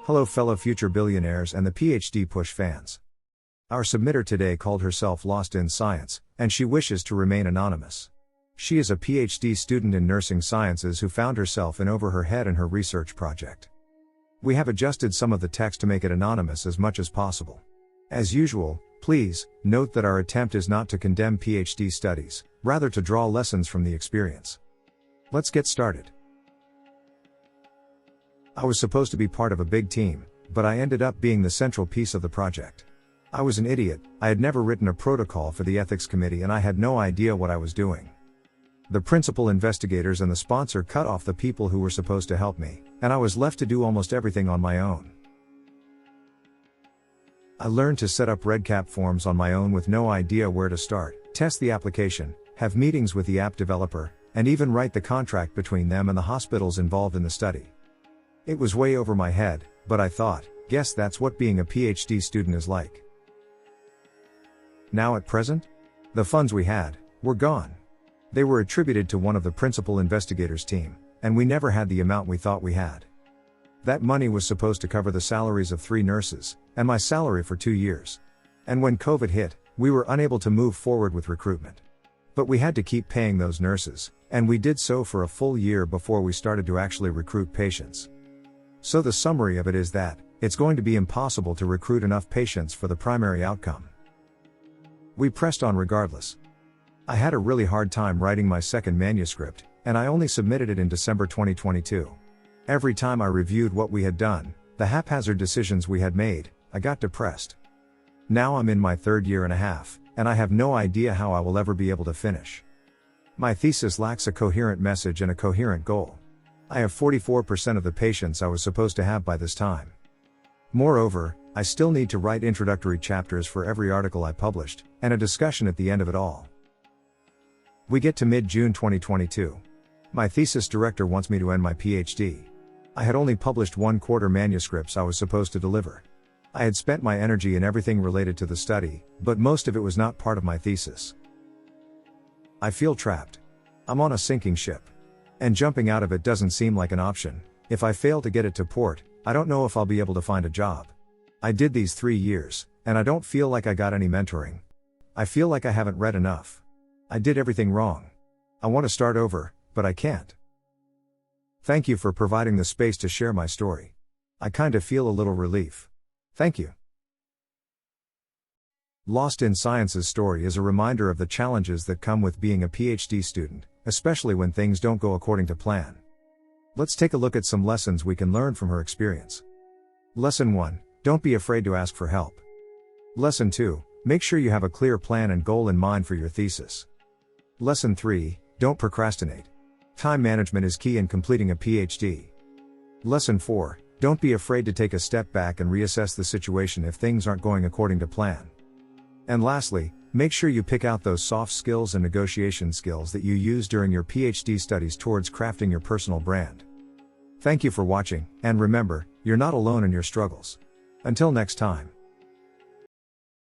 Hello fellow future billionaires and the PhD Push fans. Our submitter today called herself Lost in Science, and she wishes to remain anonymous. She is a PhD student in nursing sciences who found herself in over her head in her research project. We have adjusted some of the text to make it anonymous as much as possible. As usual, please note that our attempt is not to condemn PhD studies, rather to draw lessons from the experience. Let's get started. I was supposed to be part of a big team, but I ended up being the central piece of the project. I was an idiot. I had never written a protocol for the ethics committee and I had no idea what I was doing. The principal investigators and the sponsor cut off the people who were supposed to help me, and I was left to do almost everything on my own. I learned to set up REDCap forms on my own with no idea where to start, test the application, have meetings with the app developer, and even write the contract between them and the hospitals involved in the study. It was way over my head, but I thought, guess that's what being a PhD student is like. Now at present? The funds we had were gone. They were attributed to one of the principal investigators' team, and we never had the amount we thought we had. That money was supposed to cover the salaries of 3 nurses, and my salary for 2 years. And when COVID hit, we were unable to move forward with recruitment. But we had to keep paying those nurses, and we did so for a full year before we started to actually recruit patients. So the summary of it is that, it's going to be impossible to recruit enough patients for the primary outcome. We pressed on regardless. I had a really hard time writing my second manuscript, and I only submitted it in December 2022. Every time I reviewed what we had done, the haphazard decisions we had made, I got depressed. Now I'm in my 3rd year and a half, and I have no idea how I will ever be able to finish. My thesis lacks a coherent message and a coherent goal. I have 44% of the patients I was supposed to have by this time. Moreover, I still need to write introductory chapters for every article I published, and a discussion at the end of it all. We get to mid-June 2022. My thesis director wants me to end my PhD. I had only published 1/4 manuscripts I was supposed to deliver. I had spent my energy in everything related to the study, but most of it was not part of my thesis. I feel trapped. I'm on a sinking ship. And jumping out of it doesn't seem like an option. If I fail to get it to port, I don't know if I'll be able to find a job. I did these 3 years, and I don't feel like I got any mentoring. I feel like I haven't read enough. I did everything wrong. I want to start over, but I can't. Thank you for providing the space to share my story. I kind of feel a little relief. Thank you. Lost in Science's story is a reminder of the challenges that come with being a PhD student, especially when things don't go according to plan. Let's take a look at some lessons we can learn from her experience. Lesson 1. Don't be afraid to ask for help. Lesson 2. Make sure you have a clear plan and goal in mind for your thesis. Lesson 3. Don't procrastinate. Time management is key in completing a PhD. Lesson 4. Don't be afraid to take a step back and reassess the situation if things aren't going according to plan. And lastly, make sure you pick out those soft skills and negotiation skills that you use during your PhD studies towards crafting your personal brand. Thank you for watching, and remember, you're not alone in your struggles. Until next time.